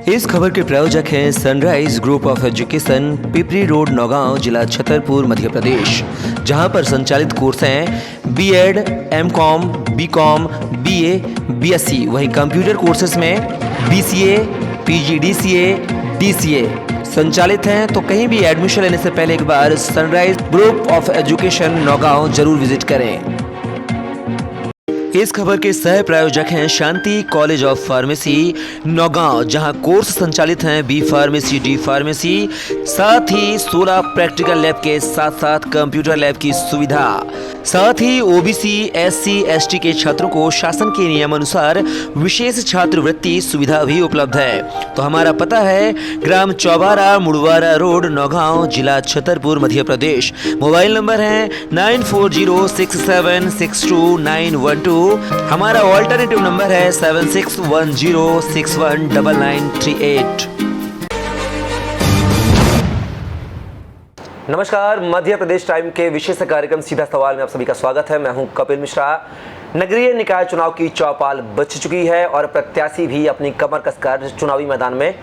इस खबर के प्रायोजक हैं sunrise group of education, Pipri road, Naugaon, जिला छतरपुर, मध्य प्रदेश, जहां पर संचालित कोर्स हैं BEd, MCom, BCom, BA, BSc. वहीं कंप्यूटर कोर्सेज में बीसीए, पीजीडीसीए, डीसीए संचालित हैं। तो कहीं भी एडमिशन लेने से पहले एक बार Sunrise group of education Naugaon जरूर विजिट करें। इस खबर के सह प्रायोजक हैं Shanti college of pharmacy Naugaon, जहां कोर्स संचालित हैं बी फार्मेसी, डी फार्मेसी, साथ ही 16 प्रैक्टिकल लैब के साथ साथ कंप्यूटर लैब की सुविधा। साथ ही ओबीसी, एससी, एसटी के छात्रों को शासन के नियमानुसार विशेष छात्रवृत्ति सुविधा भी उपलब्ध है। तो हमारा पता है ग्राम चौबारा, मुड़वारा रोड, नौगांव, जिला छतरपुर, मध्य प्रदेश। मोबाइल नंबर है 9406762912। हमारा ऑल्टरनेटिव नंबर है 7610619938। नमस्कार, मध्य प्रदेश टाइम के विशेष कार्यक्रम सीधा सवाल में आप सभी का स्वागत है। मैं हूं कपिल मिश्रा। नगरीय निकाय चुनाव की चौपाल बच चुकी है और प्रत्याशी भी अपनी कमर कसकर चुनावी मैदान में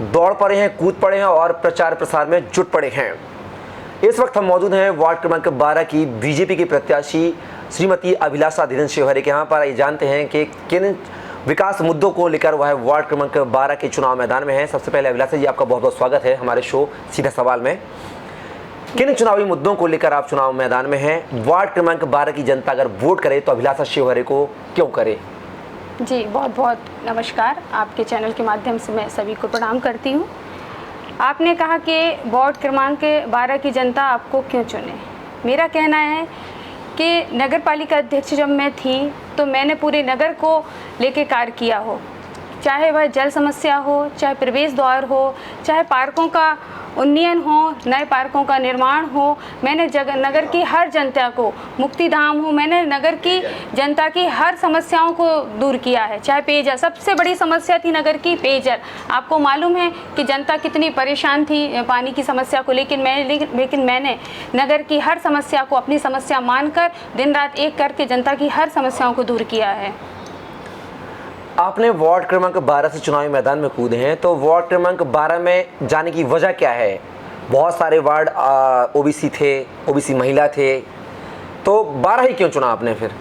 दौड़ पड़े हैं, कूद पड़े हैं और प्रचार प्रसार में जुट पड़े हैं। इस वक्त हम मौजूद हैं वार्ड क्रमांक 12 की बीजेपी की प्रत्याशी श्रीमती अभिलाषा धीरेन्द्र शिवहरे के यहाँ पर। ये जानते हैं कि किन विकास मुद्दों को लेकर वह वार्ड क्रमांक 12 के चुनाव मैदान में है। सबसे पहले अभिलाषा जी, आपका बहुत बहुत स्वागत है हमारे शो सीधा सवाल में। किन चुनावी मुद्दों को लेकर आप चुनाव मैदान में हैं? वार्ड क्रमांक 12 की जनता अगर वोट करे तो अभिलाषा शिवहरे को क्यों करे? जी बहुत बहुत नमस्कार। आपके चैनल के माध्यम से मैं सभी को प्रणाम करती हूँ। आपने कहा कि वार्ड क्रमांक 12 की जनता आपको क्यों चुने। मेरा कहना है कि नगर पालिका अध्यक्ष जब मैं थी तो मैंने पूरे नगर को लेके कार्य किया हो, चाहे वह जल समस्या हो, चाहे प्रवेश द्वार हो, चाहे पार्कों का उन्नयन हो, नए पार्कों का निर्माण हो। मैंने नगर की हर जनता को, मुक्तिधाम हो, मैंने नगर की जनता की हर समस्याओं को दूर किया है। चाहे पेयजल, सबसे बड़ी समस्या थी नगर की पेयजल। आपको मालूम है कि जनता कितनी परेशान थी पानी की समस्या को, लेकिन मैंने नगर की हर समस्या को अपनी समस्या मानकर दिन रात एक करके जनता की हर समस्याओं को दूर किया है। आपने वार्ड क्रमांक 12 से चुनावी मैदान में कूदे हैं, तो वार्ड क्रमांक 12 में जाने की वजह क्या है? बहुत सारे वार्ड ओबीसी थे, ओबीसी महिला थे, तो 12 ही क्यों चुना आपने फिर?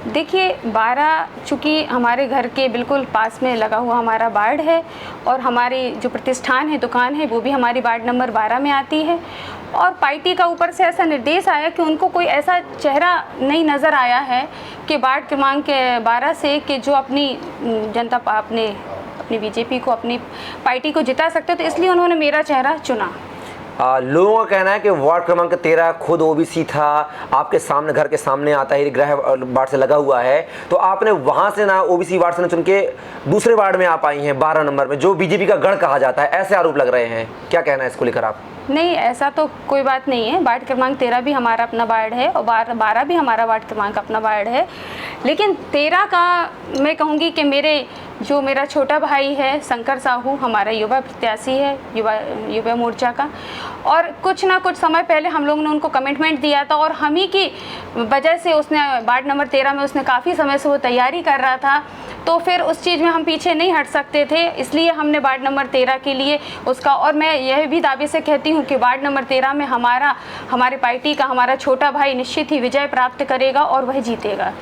देखिए 12 चूँकि हमारे घर के बिल्कुल पास में लगा हुआ हमारा वार्ड है और हमारी जो प्रतिष्ठान है, दुकान है, वो भी हमारी वार्ड नंबर 12 में आती है। और पार्टी का ऊपर से ऐसा निर्देश आया कि उनको कोई ऐसा चेहरा नहीं नज़र आया है कि वार्ड क्रमांक 12 से कि जो अपनी जनता अपनी बीजेपी को, अपनी पार्टी को जिता सकते, तो इसलिए उन्होंने मेरा चेहरा चुना। लोगों का कहना है कि वार्ड क्रमांक 13 खुद ओबीसी था, आपके सामने, घर के सामने आता है, गृह वार्ड से लगा हुआ है, तो आपने वहां से ना ओबीसी वार्ड से न चुन के दूसरे वार्ड में आप आई हैं 12 नंबर में, जो बीजेपी का गढ़ कहा जाता है, ऐसे आरोप लग रहे हैं। क्या कहना है इसको लेकर आप? नहीं, ऐसा तो कोई बात नहीं है। वार्ड क्रमांक 13 भी हमारा अपना वार्ड है और 12 भी हमारा वार्ड क्रमांक अपना वार्ड है। लेकिन 13 का मैं कहूँगी कि मेरा छोटा भाई है शंकर साहू, हमारा युवा प्रत्याशी है, युवा मोर्चा का, और कुछ ना कुछ समय पहले हम लोगों ने उनको कमिटमेंट दिया था और हम ही की वजह से उसने वार्ड नंबर 13 में उसने काफ़ी समय से वो तैयारी कर रहा था, तो फिर उस चीज़ में हम पीछे नहीं हट सकते थे, इसलिए हमने वार्ड नंबर 13 के लिए उसका, और मैं यह भी दावे से कहती हूँ कि वार्ड नंबर 13 में हमारी पार्टी का हमारा छोटा भाई निश्चित ही विजय प्राप्त करेगा और वह जीतेगा।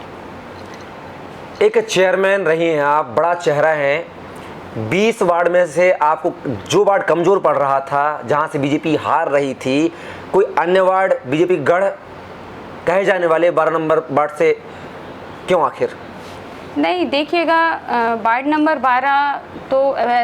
एक चेयरमैन रही हैं आप, बड़ा चेहरा है। 20 वार्ड में से आपको जो वार्ड कमज़ोर पड़ रहा था, जहां से बीजेपी हार रही थी, कोई अन्य वार्ड बीजेपी गढ़ कहे जाने वाले 12 नंबर वार्ड से क्यों आखिर? नहीं, देखिएगा वार्ड नंबर 12 तो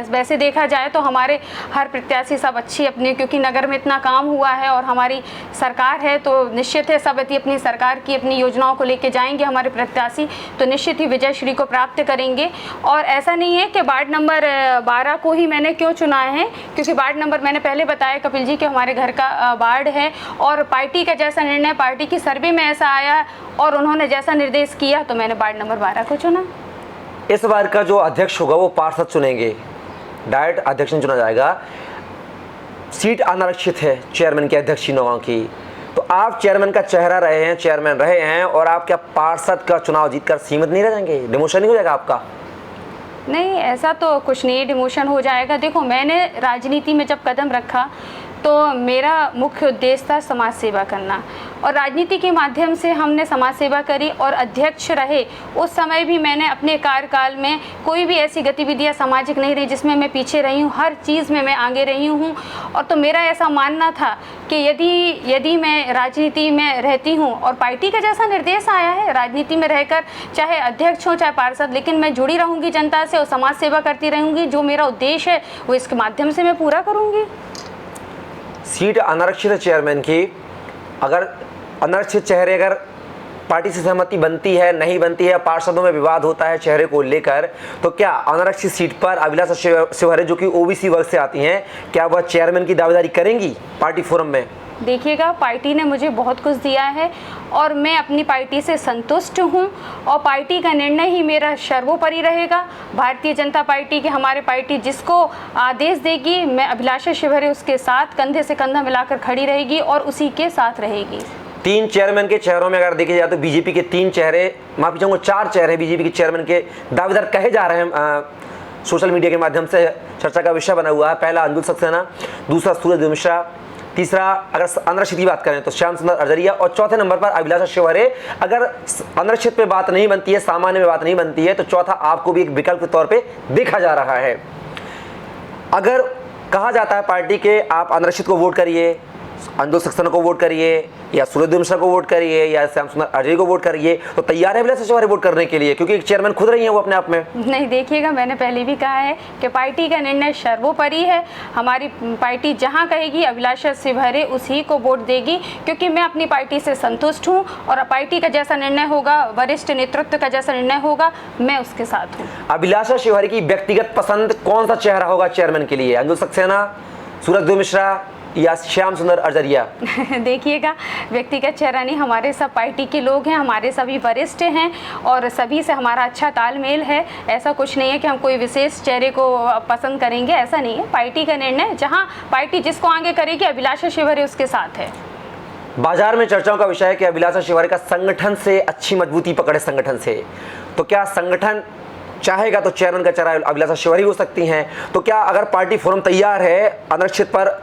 वैसे देखा जाए तो हमारे हर प्रत्याशी सब अच्छी अपनी, क्योंकि नगर में इतना काम हुआ है और हमारी सरकार है, तो निश्चित है सब अपनी सरकार की अपनी योजनाओं को लेके जाएंगे हमारे प्रत्याशी, तो निश्चित ही विजय श्री को प्राप्त करेंगे। और ऐसा नहीं है कि वार्ड नंबर 12 को ही मैंने क्यों चुना है, क्योंकि वार्ड नंबर मैंने पहले बताया कपिल जी कि हमारे घर का वार्ड है और पार्टी का जैसा निर्णय, पार्टी की सर्वे में ऐसा आया और उन्होंने जैसा निर्देश किया, तो मैंने वार्ड नंबर 12 को चुना। इस बार का जो अध्यक्ष होगा वो पार्षद चुनेंगे, डायरेक्ट अध्यक्ष चुना जाएगा। सीट अनारक्षित है चेयरमैन की, अध्यक्ष नौगांव की, तो आप चेयरमैन का चेहरा रहे हैं, चेयरमैन रहे हैं, और आप क्या पार्षद का चुनाव जीतकर सीमित नहीं रह जाएंगे? डिमोशन नहीं हो जाएगा आपका? नहीं, ऐसा तो कुछ नहीं, डिमोशन हो जाएगा। देखो, मैंने राजनीति में जब कदम रखा तो मेरा मुख्य उद्देश्य था समाज सेवा करना, और राजनीति के माध्यम से हमने समाज सेवा करी और अध्यक्ष रहे। उस समय भी मैंने अपने कार्यकाल में कोई भी ऐसी गतिविधियां सामाजिक नहीं रही जिसमें मैं पीछे रही हूँ, हर चीज़ में मैं आगे रही हूँ। और तो मेरा ऐसा मानना था कि यदि मैं राजनीति में रहती हूँ और पार्टी का जैसा निर्देश आया है राजनीति में रहकर, चाहे अध्यक्ष हो चाहे पार्षद, लेकिन मैं जुड़ी रहूँगी जनता से और समाज सेवा करती रहूँगी। जो मेरा उद्देश्य है वो इसके माध्यम से मैं पूरा करूँगी। सीट अनारक्षित चेयरमैन की, अगर अनारक्षित चेहरे अगर पार्टी से सहमति बनती है, नहीं बनती है, पार्षदों में विवाद होता है चेहरे को लेकर, तो क्या अनारक्षित सीट पर अभिलाषा शिवहरे जो कि ओबीसी वर्ग से आती हैं, क्या वह चेयरमैन की दावेदारी करेंगी पार्टी फोरम में? देखिएगा, पार्टी ने मुझे बहुत कुछ दिया है और मैं अपनी पार्टी से संतुष्ट हूं, और पार्टी का निर्णय ही मेरा सर्वोपरि रहेगा। भारतीय जनता पार्टी की हमारी पार्टी जिसको आदेश देगी, मैं अभिलाषा शिवहरे उसके साथ कंधे से कंधा मिलाकर खड़ी रहेगी और उसी के साथ रहेगी। 3 चेयरमैन के चेहरों में अगर देखे जाए तो बीजेपी के 3 चेहरे, माफी चाहूँगा 4 चेहरे बीजेपी के चेयरमैन के दावेदार कहे जा रहे हैं। सोशल मीडिया के माध्यम से चर्चा का विषय बना हुआ है। पहला अंजुल सक्सेना, दूसरा सूरज मिश्रा, तीसरा अगर अनारक्षित की बात करें तो श्याम सुंदर अरजरिया, और चौथे नंबर पर अभिलाषा शिवहरे। अगर अनारक्षित पे बात नहीं बनती है, सामान्य में बात नहीं बनती है, तो चौथा आपको भी एक विकल्प के तौर पे देखा जा रहा है। अगर कहा जाता है पार्टी के आप अनारक्षित को वोट करिए, अंजुल सक्सेना को वोट करिए, या सूरज मिश्रा को वोट करिए, या श्याम सुंदर अरजरिया को वोट करिए, तो तैयार है अभिलाषा शिवहरे वोट करने के लिए? क्योंकि एक चेयरमैन खुद रही है वो अपने आप में। नहीं, देखिएगा, मैंने पहले भी कहा है कि पार्टी का निर्णय सर्वोपरि है। हमारी पार्टी जहां कहेगी अभिलाषा शिवहरे उसी को वोट देगी, क्योंकि मैं अपनी पार्टी से संतुष्ट हूं और पार्टी का जैसा निर्णय होगा, वरिष्ठ नेतृत्व का जैसा निर्णय होगा, मैं उसके साथ हूँ। अभिलाषा शिवहरे की व्यक्तिगत पसंद कौन सा चेहरा होगा चेयरमैन के लिए? अंजुल सक्सेना, सूरज मिश्रा या श्याम सुंदर अरजरिया? देखिएगा, व्यक्तिगत चेहरा नहीं, हमारे सब पार्टी के लोग हैं, हमारे सभी वरिष्ठ हैं और सभी से हमारा अच्छा तालमेल है। ऐसा कुछ नहीं है कि हम कोई विशेष चेहरे को पसंद करेंगे, ऐसा नहीं है। पार्टी का निर्णय, जहां पार्टी जिसको आगे करेगी अभिलाषा शिवहरे उसके साथ है। बाजार में चर्चाओं का विषय है कि अभिलाषा शिवहरे का संगठन से अच्छी मजबूती पकड़े संगठन से, तो क्या संगठन चाहेगा तो चेयरमैन का चेहरा अभिलाषा शिवहरे हो सकती हैं? तो क्या अगर पार्टी फोरम तैयार है अनारक्षित पर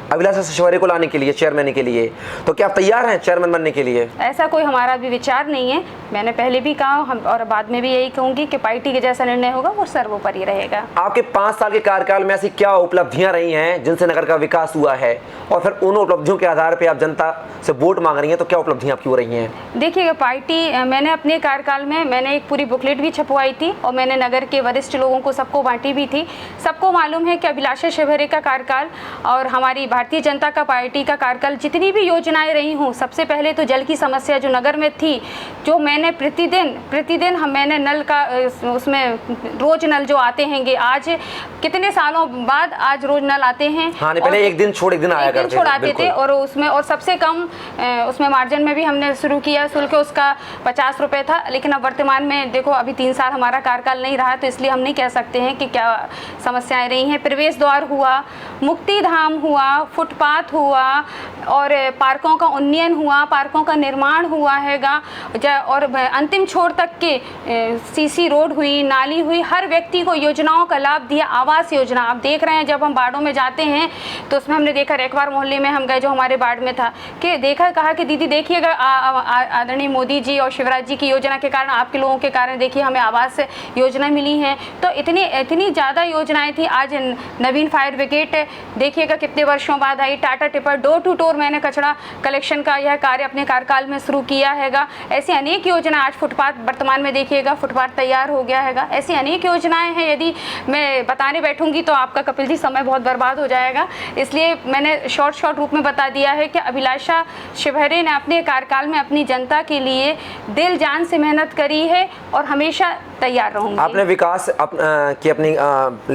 अभिलाषा शिवहरे को लाने के लिए, चेयरमैन के लिए, तो क्या आप तैयार हैं चेयरमैन बनने के लिए? ऐसा कोई हमारा भी विचार नहीं है। मैंने पहले भी कहा और बाद में भी यही कहूंगी कि पार्टी के जैसा निर्णय होगा वो सर्वोपरि रहेगा। आपके 5 साल के कार्यकाल में ऐसी क्या उपलब्धियां रही हैं जिनसे नगर का विकास हुआ है, और फिर उन उपलब्धियों के आधार पर आप जनता से वोट मांग रही हैं, तो क्या उपलब्धियां आपकी हो रही हैं? देखिएगा, पार्टी, मैंने अपने कार्यकाल में मैंने एक पूरी बुकलेट भी छपवाई थी और मैंने नगर के वरिष्ठ लोगों को सबको बांटी भी थी। सबको मालूम है कि अभिलाषा शिवहरे का कार्यकाल और हमारी भारतीय जनता का पार्टी का कार्यकाल जितनी भी योजनाएं रही हूँ, सबसे पहले तो जल की समस्या जो नगर में थी, जो मैंने प्रतिदिन मैंने नल का उसमें रोज नल जो आते हैंगे, आज कितने सालों बाद आज रोज नल आते हैं। हाँ, पहले एक दिन छोड़ एक दिन आया करते थे और उसमें और सबसे कम उसमें मार्जिन में भी हमने शुरू किया, शुल्क उसका 50 रुपये था। लेकिन अब वर्तमान में देखो, अभी 3 साल हमारा कार्यकाल नहीं रहा, तो इसलिए हम नहीं कह सकते हैं कि क्या समस्याएं रही हैं। प्रवेश द्वार हुआ, मुक्ति धाम हुआ, फुटपाथ हुआ और पार्कों का उन्नयन हुआ, पार्कों का निर्माण हुआ हैगा, और अंतिम छोर तक के सीसी रोड हुई, नाली हुई, हर व्यक्ति को योजनाओं का लाभ दिया। आवास योजना आप देख रहे हैं, जब हम बाड़ों में जाते हैं तो उसमें हमने देखा, रेखवार मोहल्ले में हम गए जो हमारे बाड़ में था, कि देखा, कहा कि दीदी देखिएगा, आदरणीय मोदी जी और शिवराज जी की योजना के कारण, आपके लोगों के कारण देखिए हमें आवास योजना मिली है। तो इतनी ज़्यादा योजनाएं थी। आज नवीन फायर ब्रिगेड देखिएगा कितने वर्षों बाद आई। Tata tipper door to door मैंने कचरा कलेक्शन का यह कार्य अपने कार्यकाल में शुरू किया हैगा। ऐसी अनेक योजना, आज फुटपाथ वर्तमान में देखिएगा फुटपाथ तैयार हो गया हैगा। ऐसी अनेक योजनाएं हैं, यदि मैं बताने बैठूंगी तो आपका कपिल जी समय बहुत बर्बाद हो जाएगा, इसलिए मैंने शॉर्ट रूप में बता दिया है कि अभिलाषा शिवहरे ने अपने कार्यकाल में अपनी जनता के लिए दिल जान से मेहनत करी है और हमेशा तैयार रहूंगी। आपने विकास की अपनी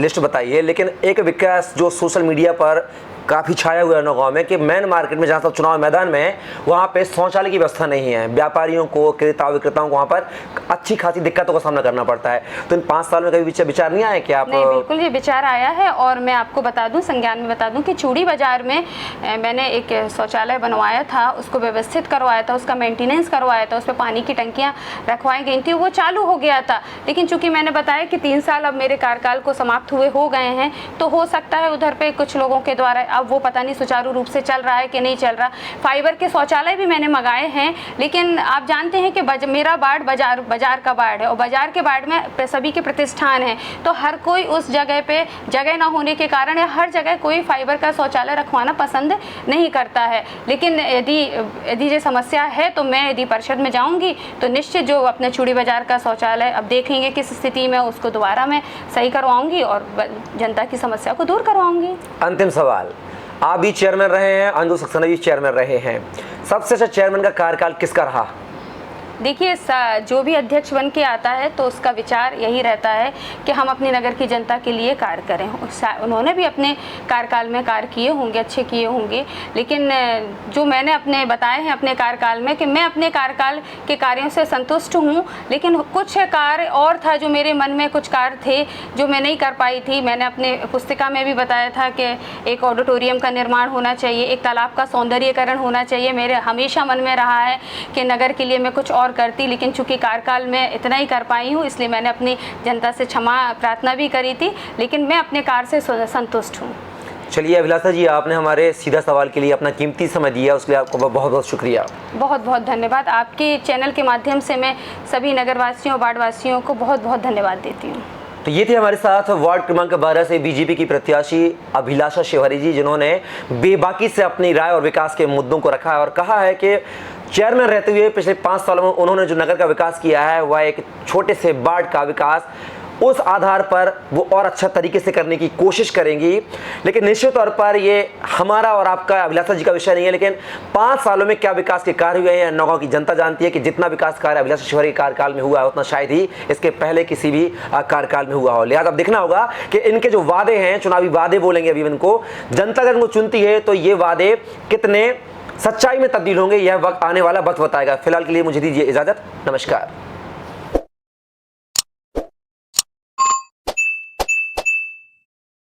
लिस्ट बताई है, लेकिन एक विकास जो सोशल मीडिया पर काफ़ी छाया हुआ है नौगांव में कि मेन मार्केट में जहाँ सब चुनाव मैदान में है वहाँ पे शौचालय की व्यवस्था नहीं है। व्यापारियों को, क्रेता विक्रेताओं को वहाँ पर अच्छी खासी दिक्कतों का सामना करना पड़ता है। तो इन 5 साल में कभी विचार नहीं आया कि आप? नहीं, बिल्कुल ये विचार आया है और मैं आपको बता दूं, संज्ञान में बता दूं कि चूड़ी बाजार में मैंने एक शौचालय बनवाया था, उसको व्यवस्थित करवाया था, उसका मेंटेनेंस करवाया था, उस पर पानी की टंकियाँ रखवाई गई थी, वो चालू हो गया था। लेकिन चूंकि मैंने बताया कि 3 साल अब मेरे कार्यकाल को समाप्त हुए हो गए हैं, तो हो सकता है उधर पे कुछ लोगों के द्वारा अब वो पता नहीं सुचारू रूप से चल रहा है कि नहीं चल रहा। फाइबर के शौचालय भी मैंने मंगाए हैं, लेकिन आप जानते हैं कि मेरा वार्ड बाजार का वार्ड है और बाजार के वार्ड में सभी के प्रतिष्ठान है, तो हर कोई उस जगह पे जगह ना होने के कारण या हर जगह कोई फाइबर का शौचालय रखवाना पसंद नहीं करता है। लेकिन यदि ये समस्या है तो मैं यदि परिषद में जाऊंगी तो निश्चित जो अपने चूड़ी बाजार का शौचालय अब देखेंगे किस स्थिति में, उसको दोबारा मैं सही करवाऊंगी और जनता की समस्या को दूर करवाऊंगी। अंतिम सवाल, आप भी चेयरमैन रहे हैं, अंजू सक्सेना भी चेयरमैन रहे हैं, सबसे अच्छा चेयरमैन का कार्यकाल किसका रहा? देखिए, जो भी अध्यक्ष बन के आता है तो उसका विचार यही रहता है कि हम अपनी नगर की जनता के लिए कार्य करें। उन्होंने भी अपने कार्यकाल में कार्य किए होंगे, अच्छे किए होंगे, लेकिन जो मैंने अपने बताए हैं अपने कार्यकाल में कि मैं अपने कार्यकाल के कार्यों से संतुष्ट हूँ, लेकिन कुछ कार्य और था जो मेरे मन में, कुछ कार्य थे जो मैं नहीं कर पाई थी। मैंने अपने पुस्तिका में भी बताया था कि एक ऑडिटोरियम का निर्माण होना चाहिए, एक तालाब का सौंदर्यीकरण होना चाहिए। मेरे हमेशा मन में रहा है कि नगर के लिए मैं कुछ और करती, लेकिन चूंकि कार्यकाल में इतना ही कर पाई हूँ, इसलिए मैंने अपनी जनता से क्षमा प्रार्थना भी करी थी, लेकिन मैं अपने कार्य से संतुष्ट हूँ। चलिए अभिलाषा जी, आपने हमारे सीधा सवाल के लिए अपना कीमती समय दिया, उसके लिए आपको बहुत बहुत शुक्रिया। बहुत बहुत धन्यवाद। आपके चैनल के माध्यम से मैं सभी नगरवासियों और वार्डवासियों को बहुत बहुत धन्यवाद देती हूँ। तो ये थे हमारे साथ वार्ड क्रमांक 12 से बीजेपी की प्रत्याशी अभिलाषा शिवहरी जी, जिन्होंने बेबाकी से अपनी राय और विकास के मुद्दों को रखा है और कहा है कि चेयरमैन रहते हुए पिछले 5 सालों में उन्होंने जो नगर का विकास किया है वह एक छोटे से वार्ड का विकास, उस आधार पर वो और अच्छा तरीके से करने की कोशिश करेंगी। लेकिन निश्चित तौर पर ये हमारा और आपका, अभिलाषा जी का विषय नहीं है, लेकिन 5 सालों में क्या विकास के कार्य हुए हैं नौगांव की जनता जानती है कि जितना विकास कार्य अभिलाषा शिवहरी के कार्यकाल में हुआ है उतना शायद ही इसके पहले किसी भी कार्यकाल में हुआ हो। लिहाजा अब देखना होगा कि इनके जो वादे हैं, चुनावी वादे बोलेंगे अभी इनको, जनता अगर इनको चुनती है तो ये वादे कितने सच्चाई में तब्दील होंगे, यह वक्त आने वाला वक्त बताएगा। फिलहाल के लिए मुझे दीजिए इजाजत, नमस्कार।